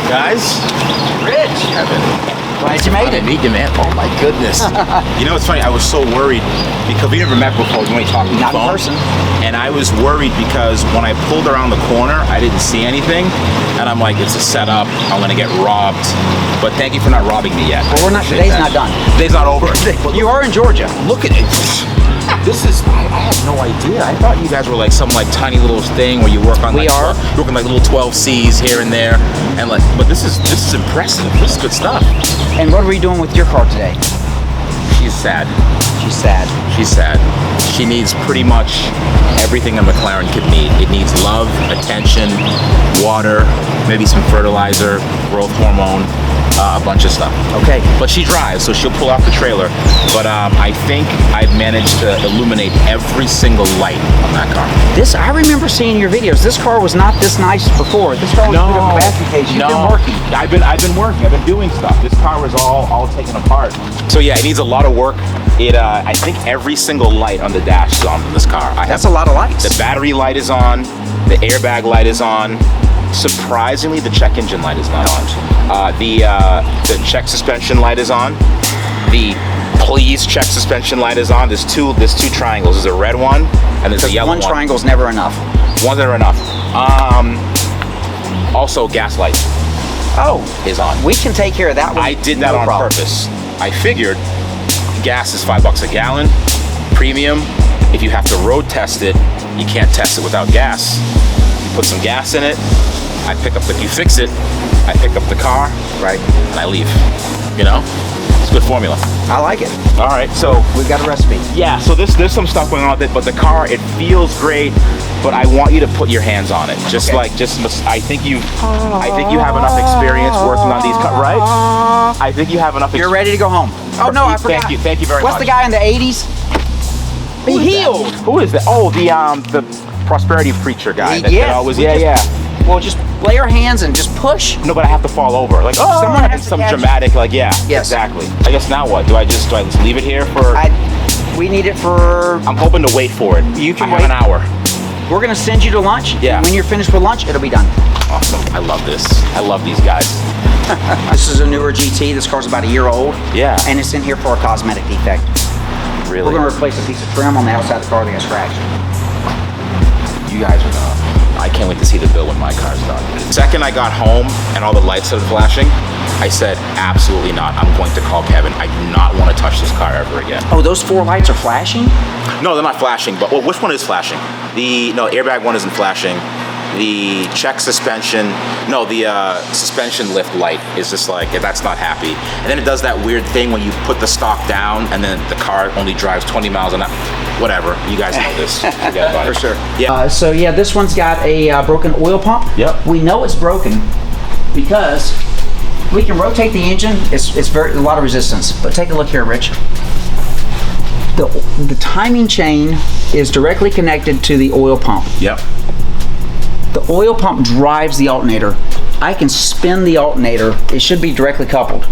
Guys, Rich, glad you made it. Meet you, man. Oh my goodness. You know, it's funny. I was so worried because we never met before. We only talked on the phone. Not in person. And I was worried because when I pulled around the corner, I didn't see anything, and I'm like, it's a setup. I'm gonna get robbed. But thank you for not robbing me yet. Well, we're not. Today's not done. Today's not over. You are in Georgia. Look at it. This is, I had no idea. I thought you guys were like some like tiny little thing where you work on like, you work on like little 12Cs here and there, and like, but this is impressive. This is good stuff. And what are we doing with your car today? She's sad. She's sad. She's sad. She needs pretty much everything a McLaren could need. It needs love, attention, water, maybe some fertilizer, growth hormone, a bunch of stuff. Okay. But she drives, so she'll pull off the trailer. But I think I've managed to illuminate every single light on that car. I remember seeing your videos. This car was not this nice before. This car was a bit of a fabrication. You've been working. I've been working. I've been doing stuff. This car was all taken apart. So yeah, it needs a lot of work. I think every single light on the dash is on this car. That's a lot of lights. The battery light is on. The airbag light is on. Surprisingly, the check engine light is not on. The check suspension light is on. The please check suspension light is on. There's two triangles. There's a red one and there's a yellow one. One triangle's never enough. One's never enough. Also, gas light. Is on. We can take care of that one. I did that on purpose. I figured gas is $5 a gallon, premium. If you have to road test it, you can't test it without gas. You put some gas in it. If you fix it, I pick up the car, right, and I leave. You know, it's a good formula. I like it. All right, so we've got a recipe. Yeah, so there's some stuff going on with it, but the car, it feels great. But I want you to put your hands on it. I think you have enough experience working on these cars, right? I think you have enough. You're ready to go home. Oh no, I forgot. Thank you very much. What's the guy in the 80s? Be healed. Who is that? Oh, the prosperity preacher guy. Well, just lay your hands and just push. No, but I have to fall over. Like, someone has some dramatic, like, yes. Exactly. I guess now what? Do I just leave it here for? We need it for. I'm hoping to wait for it. You can wait an hour. We're gonna send you to lunch. Yeah. When you're finished with lunch, it'll be done. Awesome. I love this. I love these guys. This is a newer GT. This car's about a year old. Yeah. And it's in here for a cosmetic defect. Really? We're gonna replace a piece of trim on the outside of the car that got scratched. You guys are gonna. I can't wait to see the bill when my car's done. The second I got home and all the lights started flashing, I said, absolutely not. I'm going to call Kevin. I do not want to touch this car ever again. Oh, those 4 lights are flashing? No, they're not flashing, but which one is flashing? No, airbag one isn't flashing. The check suspension, the suspension lift light is just like, that's not happy. And then it does that weird thing when you put the stock down and then the car only drives 20 miles an hour. Whatever, you guys know this. Forget about it. For sure. Yeah. So yeah, this one's got a broken oil pump. Yep. We know it's broken because we can rotate the engine. It's a lot of resistance. But take a look here, Rich. The timing chain is directly connected to the oil pump. Yep. The oil pump drives the alternator. I can spin the alternator. It should be directly coupled.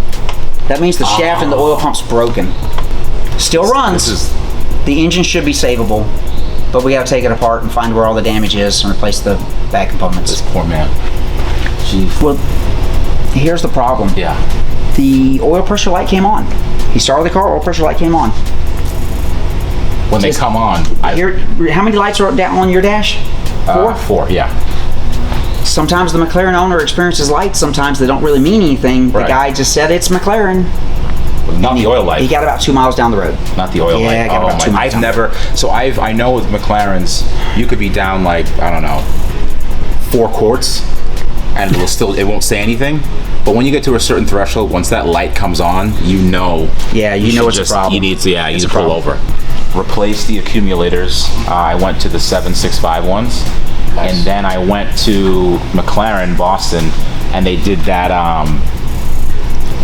That means the shaft in the oil pump's broken. Still runs. The engine should be savable, but we got to take it apart and find where all the damage is and replace the back components. This poor man. Jeez. Well, here's the problem. Yeah. The oil pressure light came on. He started the car, oil pressure light came on. When they come on. How many lights are on your dash? 4? 4, yeah. Sometimes the McLaren owner experiences lights, sometimes they don't really mean anything. The guy just said it's McLaren. Not the oil light. He got about 2 miles down the road. Not the oil light. Yeah, got about 2 miles. I know with McLarens, you could be down like, I don't know, 4 quarts, and it won't say anything. But when you get to a certain threshold, once that light comes on, you know. Yeah, you know it's a problem. You need to pull over. Replace the accumulators. I went to the 765 ones. Nice. And then I went to McLaren, Boston, and they did that,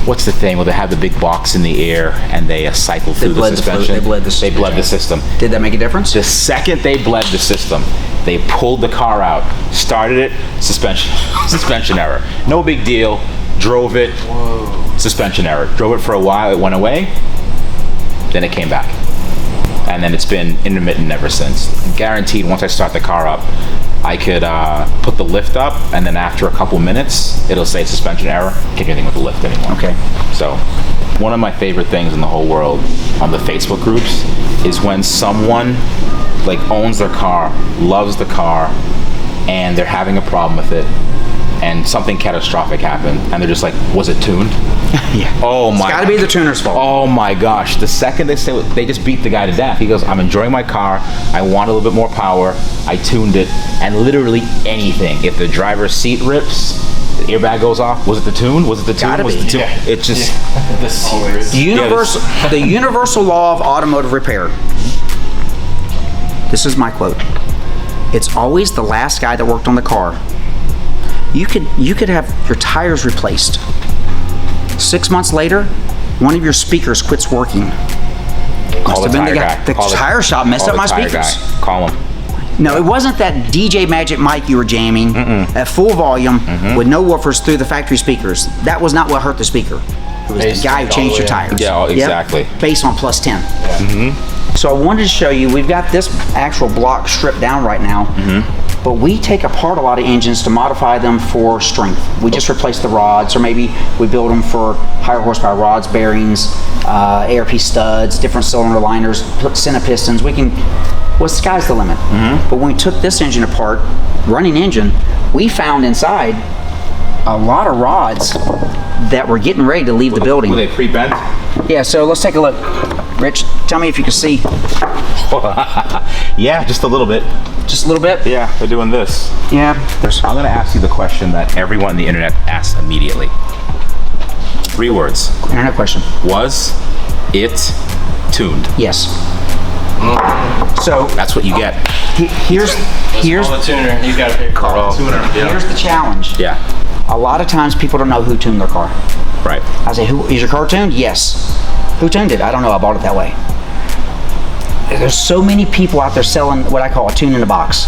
what's the thing where they have the big box in the air and they cycle through the suspension? They bled the system. Did that make a difference? The second they bled the system, they pulled the car out, started it, suspension error. No big deal, drove it, suspension error. Drove it for a while, it went away, then it came back. And then it's been intermittent ever since. Guaranteed, once I start the car up, I could put the lift up, and then after a couple minutes, it'll say suspension error. Can't do anything with the lift anymore. Okay. So, one of my favorite things in the whole world on the Facebook groups is when someone like owns their car, loves the car, and they're having a problem with it, and something catastrophic happened, and they're just like, was it tuned? Yeah. Oh my. It's got to be the tuner's fault. Oh my gosh. The second they say, they just beat the guy to death. He goes, I'm enjoying my car. I want a little bit more power. I tuned it. And literally anything. If the driver's seat rips, the airbag goes off. Was it the tune? Was it the tune? Gotta Was be. it the tune? Yeah. It just. The series. The universal law of automotive repair. This is my quote. It's always the last guy that worked on the car. You could have your tires replaced. 6 months later, one of your speakers quits working. Call the tire guy. The tire shop messed up my speakers. Call him. No, it wasn't that DJ Magic Mike you were jamming at full volume with no woofers through the factory speakers. That was not what hurt the speaker. It was the guy who changed your tires. Yeah, exactly. Yep. Based on plus 10. So I wanted to show you, we've got this actual block stripped down right now, but we take apart a lot of engines to modify them for strength. We just replace the rods, or maybe we build them for higher horsepower rods, bearings, ARP studs, different cylinder liners, center pistons. We can, well, sky's the limit. But when we took this engine apart, running engine, we found inside a lot of rods that were getting ready to leave the building. Were they pre-bent? Yeah, so let's take a look. Rich, tell me if you can see. Yeah, just a little bit. Just a little bit? Yeah, they're doing this. Yeah. I'm going to ask you the question that everyone on the internet asks immediately. 3 words. Internet question. Was it tuned? Yes. So That's what you get. here's Call the tuner. You got to pay for it. Tuner. here's the challenge. Yeah. A lot of times people don't know who tuned their car. Right. I say, "Who is your car tuned?" Yes. Who tuned it? I don't know. I bought it that way. There's so many people out there selling what I call a tune in a box.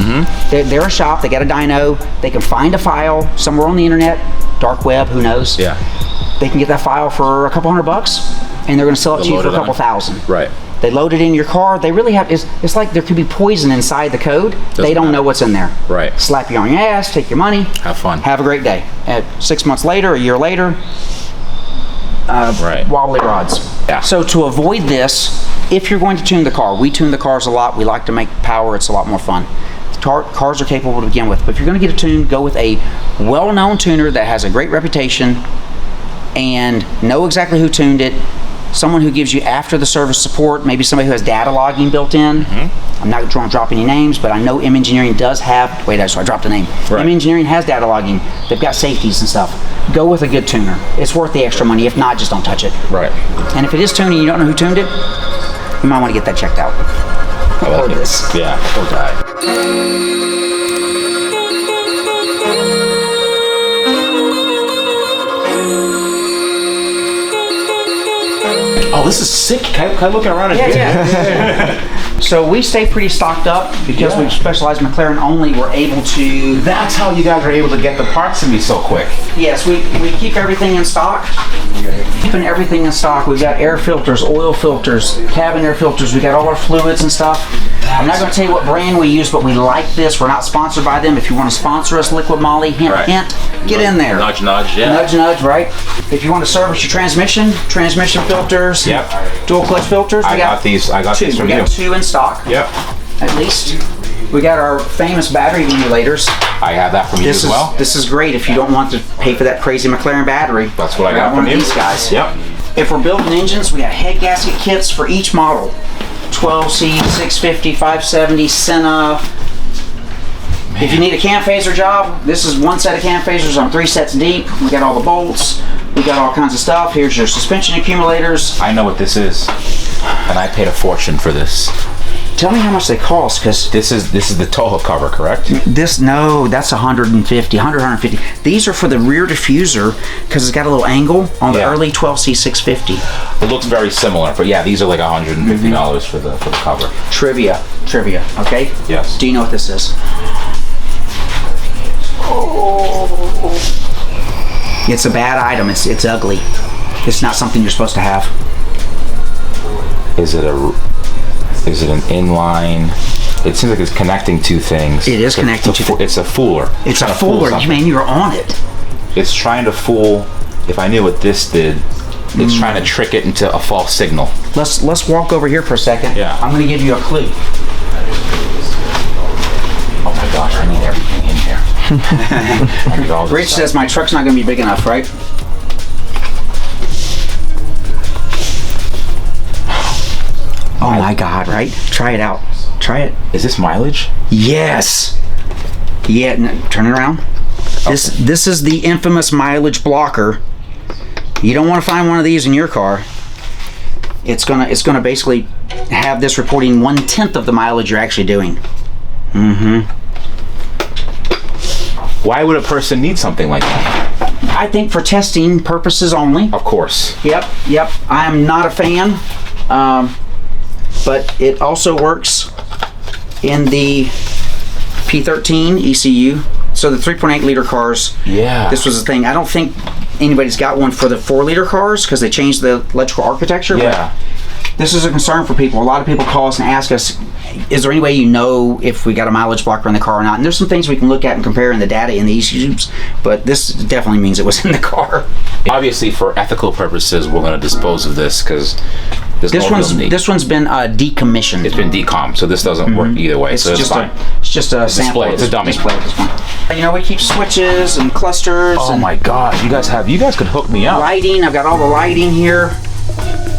They're a shop. They got a dyno. They can find a file somewhere on the internet, dark web. Who knows? Yeah. They can get that file for a couple $100, and they're going to sell it to you load for a it couple on. thousand. Right. They load it in your car. They really have. It's like there could be poison inside the code. They don't matter. know what's in there. Right. Slap you on your ass. Take your money. Have fun. Have a great day. 6 months later, a year later, Right. wobbly rods. Yeah. So to avoid this, if you're going to tune the car, we tune the cars a lot. We like to make power. It's a lot more fun. Cars are capable to begin with. But if you're going to get a tune, go with a well-known tuner that has a great reputation and know exactly who tuned it. Someone who gives you after the service support, maybe somebody who has data logging built in. I'm not trying to drop any names, but I know M Engineering does have, wait, I dropped a name. Right. M Engineering has data logging. They've got safeties and stuff. Go with a good tuner. It's worth the extra money. If not, just don't touch it. Right. And if it is tuning and you don't know who tuned it, you might want to get that checked out. Or this. Yeah. Poor guy. Oh, this is sick. Can I look around again? Yeah. So we stay pretty stocked up because we specialize in McLaren only. We're able to. That's how you guys are able to get the parts to me so quick. Yes, we keep everything in stock. Keeping everything in stock. We've got air filters, oil filters, cabin air filters. We got all our fluids and stuff. I'm not going to tell you what brand we use, but we like this. We're not sponsored by them. If you want to sponsor us, Liquid Moly, hint, Right. hint, get in there. Nudge, nudge, yeah. Nudge, nudge, right? If you want to service your transmission filters, Yep. dual clutch filters, I got these two. from We got you. 2 in stock. Yep. At least. We got our famous battery emulators. I have that from you as well. This is great if you don't want to pay for that crazy McLaren battery. That's what I got one from of you. these guys. Yep. If we're building engines, we got head gasket kits for each model. 12C, 650, 570, Senna. If you need a cam phaser job, this is 1 set of cam phasers on 3 sets deep. We got all the bolts. We got all kinds of stuff. Here's your suspension accumulators. I know what this is, and I paid a fortune for this. Tell me how much they cost, because This is the Toro cover, correct? no, that's 150, 150. These are for the rear diffuser because it's got a little angle on the Yeah. early 12C 650. It looks very similar, but yeah, these are like $150 for the cover. Trivia, okay? Yes. Do you know what this is? It's a bad item. It's ugly. It's not something you're supposed to have. Is it an inline It seems like it's connecting two things. It is connecting two things. It's a fooler. It's a fooler. Man, you're on it. It's trying to fool. If I knew what this did, it's trying to trick it into a false signal. Let's walk over here for a second. Yeah. I'm going to give you a clue. Oh my gosh, I need everything in here. I need all this Rich stuff. says my truck's not going to be big enough, right? Oh my God, right? Try it out. Try it. Is this mileage? Yes. Yeah, turn it around. Okay. This is the infamous mileage blocker. You don't want to find one of these in your car. It's gonna basically have this reporting 1/10 of the mileage you're actually doing. Why would a person need something like that? I think for testing purposes only. Of course. Yep. I am not a fan, but it also works in the P13 ECU. So the 3.8 liter cars. Yeah. This was the thing. I don't think anybody's got one for the 4 liter cars because they changed the electrical architecture. Yeah. But this is a concern for people. A lot of people call us and ask us, is there any way you know if we got a mileage blocker in the car or not? And there's some things we can look at and compare in the data in the ECUs, but this definitely means it was in the car. Obviously, for ethical purposes, we're going to dispose of this because there's no real need. This one's been decommissioned. It's been decommed, so this doesn't work either way. It's so just fine. it's just a sample. Display. It's a dummy. Display at this point. You know, we keep switches and clusters. Oh and my gosh, you guys could hook me up. lighting. I've got all the lighting here.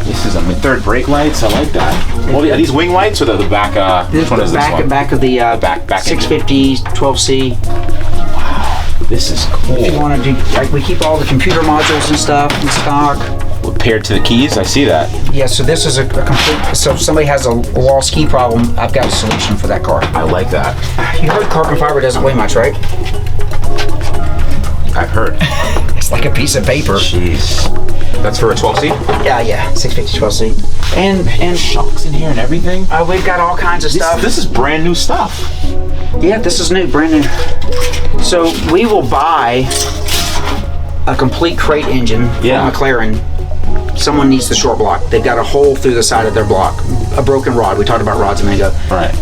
This is, third brake lights. I like that. Well, are these wing lights or the back? Which one is this one? Back of the back 650 12C. This is cool. If you want to do, like, we keep all the computer modules and stuff in stock. Paired to the keys, I see that. Yeah, so this is a complete. So if somebody has a lost key problem, I've got a solution for that car. I like that. You heard carbon fiber doesn't weigh much, right? I've heard. It's like a piece of paper. Jeez. That's for a 12C? Yeah, 650 12C. And Shocks in here and everything. we've got all kinds of stuff. This is brand new stuff. Yeah, this is new, brand new. So we will buy a complete crate engine from McLaren. Someone needs the short block. They've got a hole through the side of their block, a broken rod. We talked about rods a minute ago. Right.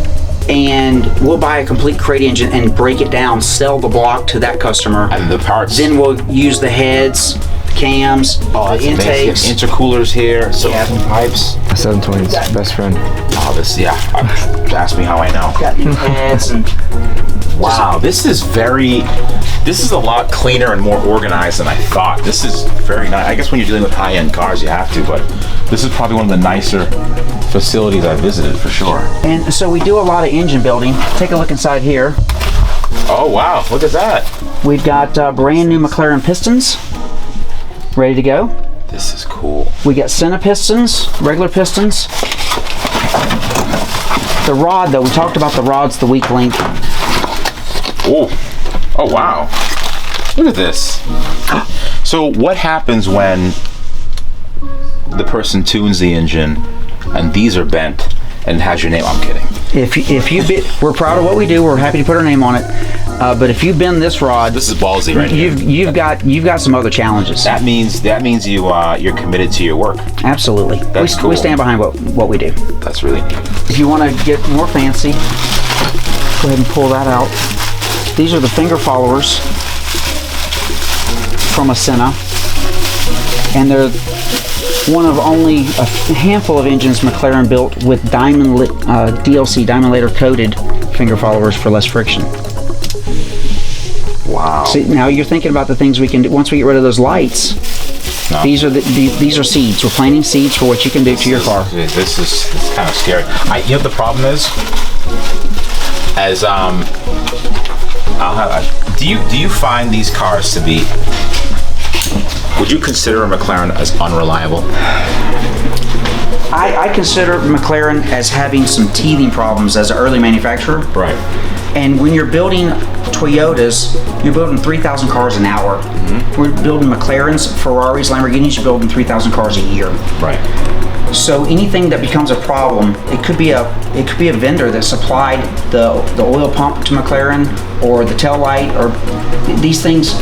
And we'll buy a complete crate engine and break it down, sell the block to that customer. And the parts. Then we'll use the heads, the cams, the intakes. Intercoolers here, silicone pipes. 720's best friend. Oh, this, ask me how I know. Got new heads and Wow, this is a lot cleaner and more organized than I thought. This is very nice. I guess when you're dealing with high-end cars, you have to, but this is probably one of the nicer facilities I've visited for sure. And so we do a lot of engine building. Take a look inside here. Oh wow, look at that. We've got brand new McLaren pistons ready to go. This is cool. We got Senna pistons, regular pistons. The rod, though, we talked about the rods, the weak link. Oh wow. Look at this. So what happens when the person tunes the engine and these are bent and has your name? I'm kidding. We're proud of what we do. We're happy to put our name on it. But if you bend this rod, This is ballsy right here. you've got some other challenges. That means you're committed to your work. Absolutely. That's cool. We stand behind what we do. That's really neat. If you want to get more fancy, go ahead and pull that out. These are the finger followers from a Senna, and they're one of only a handful of engines McLaren built with DLC, diamond later coated finger followers for less friction. Wow. See, now you're thinking about the things we can do once we get rid of those lights. No. These are seeds. We're planting seeds for what you can do to your car. This is kind of scary. You know what the problem is? Do you find these cars to be? Would you consider a McLaren as unreliable? I consider McLaren as having some teething problems as an early manufacturer. Right. And when you're building Toyotas, you're building 3,000 cars an hour. Mm-hmm. We're building McLarens, Ferraris, Lamborghinis, you're building 3,000 cars a year. Right. So anything that becomes a problem, it could be a vendor that supplied the oil pump to McLaren or the tail light, or these things.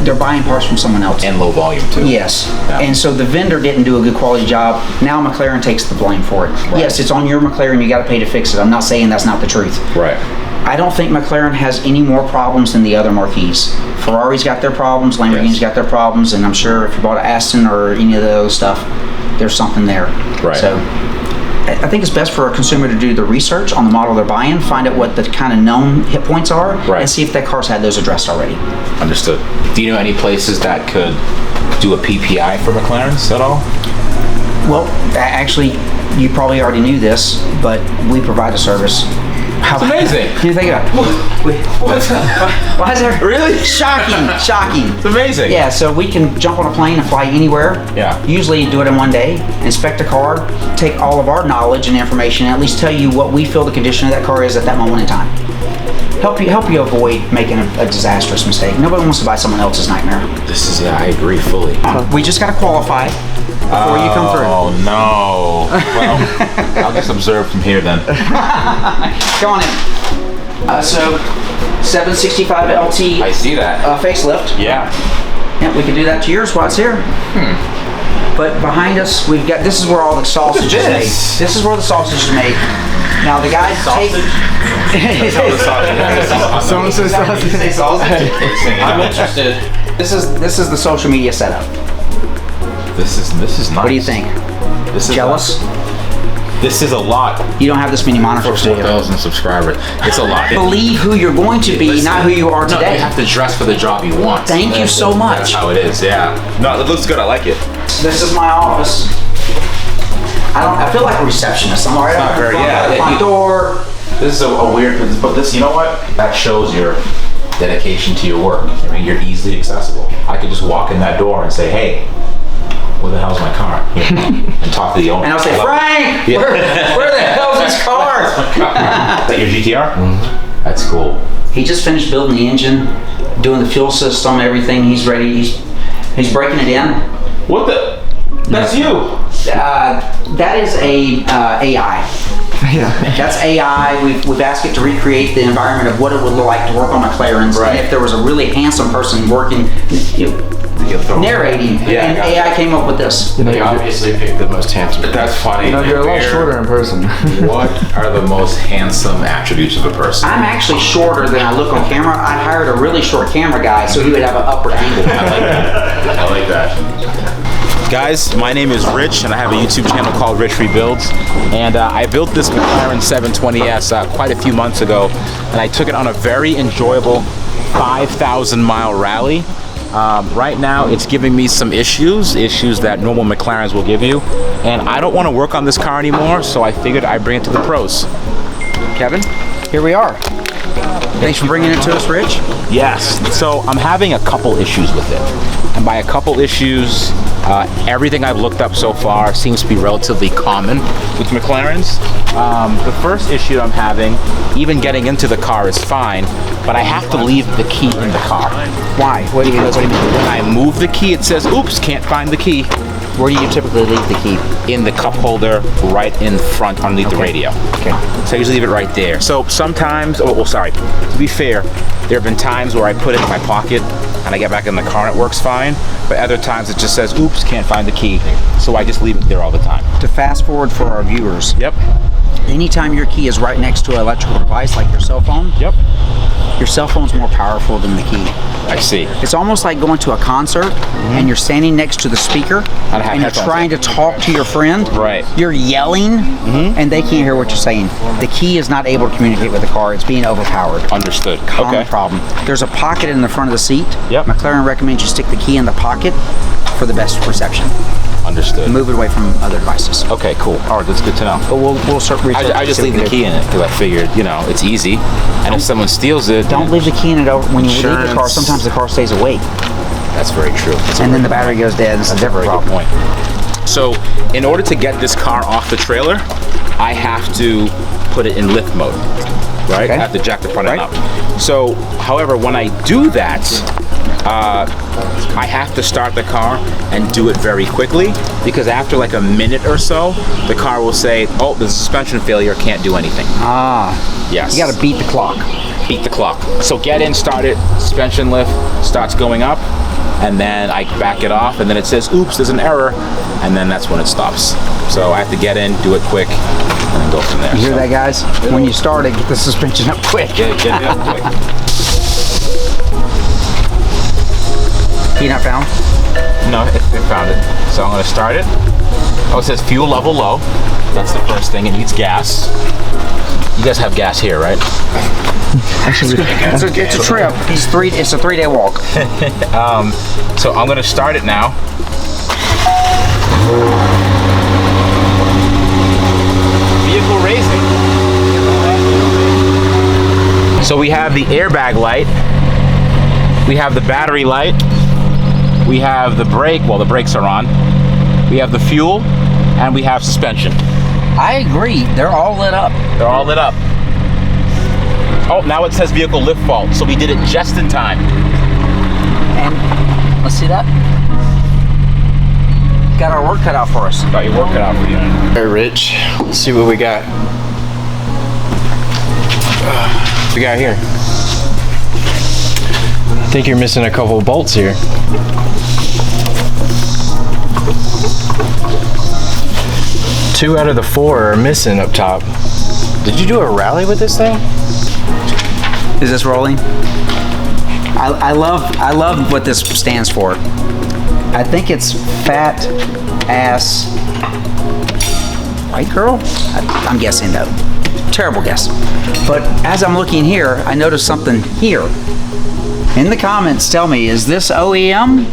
They're buying parts from someone else. And low volume too. Yes. Yeah. And so the vendor didn't do a good quality job. Now McLaren takes the blame for it. Right. Yes, it's on your McLaren. You got to pay to fix it. I'm not saying that's not the truth. Right. I don't think McLaren has any more problems than the other marquees. Ferrari's got their problems, Lamborghini's got their problems, and I'm sure if you bought an Aston or any of the other stuff, there's something there. Right. So I think it's best for a consumer to do the research on the model they're buying, find out what the kind of known hit points are, Right. and see if that car's had those addressed already. Understood. Do you know any places that could do a PPI for McLarens at all? Well, actually, you probably already knew this, but we provide a service. It's amazing. You think about it. Why is there? Really? Shocking. It's amazing. Yeah, so we can jump on a plane and fly anywhere. Yeah. Usually do it in one day, inspect a car, take all of our knowledge and information, and at least tell you what we feel the condition of that car is at that moment in time. Help you avoid making a disastrous mistake. Nobody wants to buy someone else's nightmare. I agree fully. We just got to qualify before you come through. Oh no. Well, I'll just observe from here then. Go on in. So, 765 LT I see that. facelift. Yeah. Yeah, we can do that to yours while it's here. But behind us, we've got, this is where all the sausage is made. this. This is where the sausage is made. Now the guy Someone says sausage. I'm interested. This is the social media setup. This is nice. What do you think? This is Jealous? This is a lot. You don't have this many monitors, do you? 4,000 subscribers. It's a lot. Believe who you're going to be, not who you are No, today. you have to dress for the job you want. Thank you so much. That's how it is. Yeah. No, it looks good. I like it. This is my office. I feel like a receptionist. I'm right out very- front yeah, of the front you- door. This is a weird, but this, you know what? That shows your dedication to your work. I mean, you're easily accessible. I could just walk in that door and say, hey, where the hell's my car? And talk to the owner. And I'll say, Frank, Yeah. where the hell's this car? Is that your GTR? Mm-hmm. That's cool. He just finished building the engine, doing the fuel system, everything. He's ready. He's breaking it in. What the? That's you. That is a AI. Yeah. That's AI. We've asked it to recreate the environment of what it would look like to work on McLarens. Right. And if there was a really handsome person working, narrating, Yeah, and gotcha. AI came up with this. You obviously picked the most handsome. That's funny. You know, you're a lot shorter in person. What are the most handsome attributes of a person? I'm actually shorter than I look on camera. I hired a really short camera guy so he would have an upward angle. I like that. I like that. Guys, my name is Rich, and I have a YouTube channel called Rich Rebuilds. And I built this McLaren 720S quite a few months ago, and I took it on a very enjoyable 5,000-mile rally. Right now, it's giving me some issues that normal McLarens will give you, and I don't want to work on this car anymore, so I figured I'd bring it to the pros. Kevin, here we are. Thanks for bringing it to us, Rich. Yes. So I'm having a couple issues with it. And by a couple issues, everything I've looked up so far seems to be relatively common with McLarens. The first issue I'm having, even getting into the car is fine, but I have to leave the key in the car. Why? What do you mean? When I move the key, it says, oops, can't find the key. Where do you typically leave the key? In the cup holder right in front underneath the radio. Okay. So I usually leave it right there. So sometimes, to be fair, there have been times where I put it in my pocket and I get back in the car and it works fine, but other times it just says, oops, can't find the key. So I just leave it there all the time. To fast forward for our viewers, Yep. anytime your key is right next to an electrical device like your cell phone, Yep. your cell phone's more powerful than the key. I see. It's almost like going to a concert and you're standing next to the speaker have and you're headphones trying to talk to your friend. Right. You're yelling and they can't hear what you're saying. The key is not able to communicate with the car. It's being overpowered. Understood. Common Okay. problem. There's a pocket in the front of the seat. Yep. McLaren recommends you stick the key in the pocket for the best reception. Understood. Move it away from other devices. Okay, cool. All right, that's good to know. But we'll start researching. I just leave the key in it because I figured, it's easy. And if someone steals it, Don't leave the key in it when you leave the car. Insurance. Sometimes the car stays awake, That's very true. and then the battery goes dead. It's a different Very good problem. point. So, in order to get this car off the trailer, I have to put it in lift mode, right? Okay. I have to jack the front end Right. up. So, however, when I do that, I have to start the car and do it very quickly, because after like a minute or so, the car will say, oh, there's a suspension failure, can't do anything. Ah. Yes. You gotta beat the clock. Beat the clock. So get in, start it, suspension lift starts going up, and then I back it off, and then it says, oops, there's an error, and then that's when it stops. So I have to get in, do it quick, and then go from there. You hear that, guys? When you start it, get the suspension up quick. Get it up quick. Key not found? No, it found it. So I'm gonna start it. Oh, it says fuel level low. That's the first thing. It needs gas. You guys have gas here, right? Actually, it's a trip. It's a 3-day walk. So I'm gonna start it now. Vehicle raising. So we have the airbag light. We have the battery light. We have the brake. Well, the brakes are on. We have the fuel, and we have suspension. I agree. They're all lit up. They're all lit up. Oh, now it says vehicle lift fault, so we did it just in time. And let's see that. Got our work cut out for us. Got your work cut out for you. Hey, Rich. Let's see what we got. What we got here? I think you're missing a couple of bolts here. Two out of the 4 are missing up top. Did you do a rally with this thing? Is this rolling? I love what this stands for. I think it's fat ass white girl. I'm guessing though. Terrible guess. But as I'm looking here, I noticed something here. In the comments, tell me, is this OEM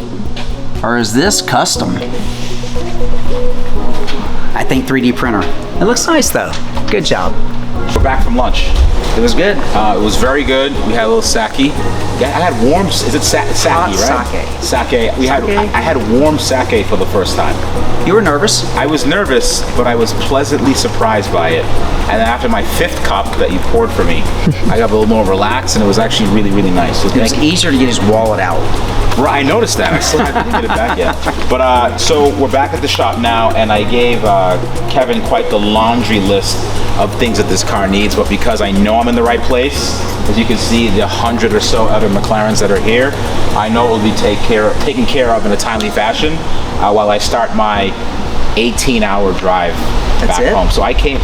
or is this custom? I think 3D printer. It looks nice though. Good job. We're back from lunch. It was good. It was very good. We had a little sake. Yeah, I had warm. Is it sake, right? Sake. We had. I had warm sake for the first time. You were nervous. I was nervous, but I was pleasantly surprised by it. And then after my 5th cup that you poured for me, I got a little more relaxed, and it was actually really, really nice. So It was easier to get his wallet out. I noticed that. I still haven't get it back yet. But so we're back at the shop now, and I gave Kevin quite the laundry list of things that this car needs. But because I know I'm in the right place, as you can see, the 100 or so other McLarens that are here, I know it will be taken care of in a timely fashion while I start my 18-hour drive back home. So I can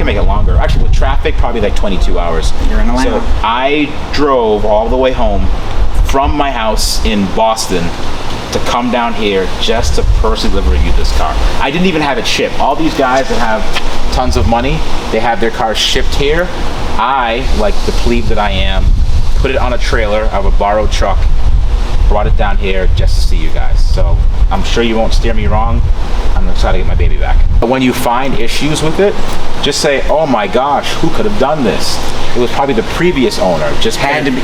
make it longer. Actually, with traffic, probably like 22 hours. You're in Atlanta. So I drove all the way home from my house in Boston to come down here just to personally deliver you this car. I didn't even have it shipped. All these guys that have tons of money, they have their cars shipped here. I, like the plebe that I am, put it on a trailer of a borrowed truck, brought it down here just to see you guys. So I'm sure you won't steer me wrong. I'm gonna try to get my baby back. But when you find issues with it, just say, oh my gosh, who could have done this? It was probably the previous owner. Just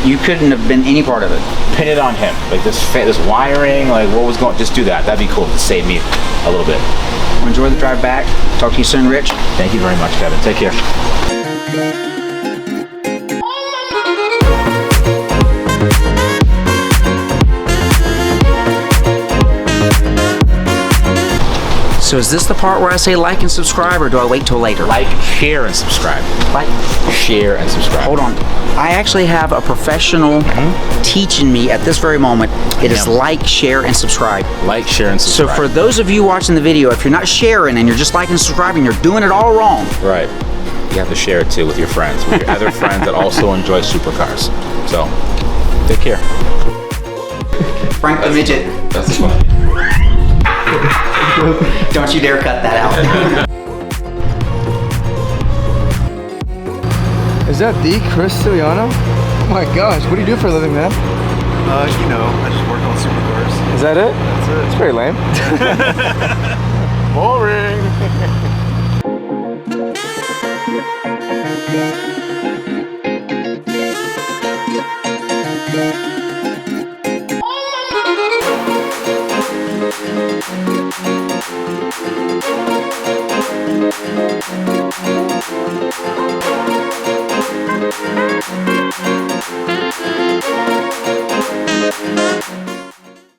You couldn't have been any part of it. pin it on him. Like this wiring, like what was going, just do that. That'd be cool to save me a little bit. Enjoy the drive back. Talk to you soon, Rich. Thank you very much, Kevin. Take care. So is this the part where I say like and subscribe, or do I wait till later? Like, share, and subscribe. Like, Share and subscribe. hold on. I actually have a professional teaching me at this very moment. It is like, share, and subscribe. Like, share, and So subscribe. for those of you watching the video, if you're not sharing and you're just liking and subscribing, you're doing it all wrong. Right. You have to share it too with your friends, with your other friends that also enjoy supercars. So, take care. Frank the Midget. That's fun. Don't you dare cut that out. Is that the Chris Siliano? Oh my gosh, what do you do for a living, man? You know, I just work on supercars. Is that it? That's it. It's pretty lame. Boring.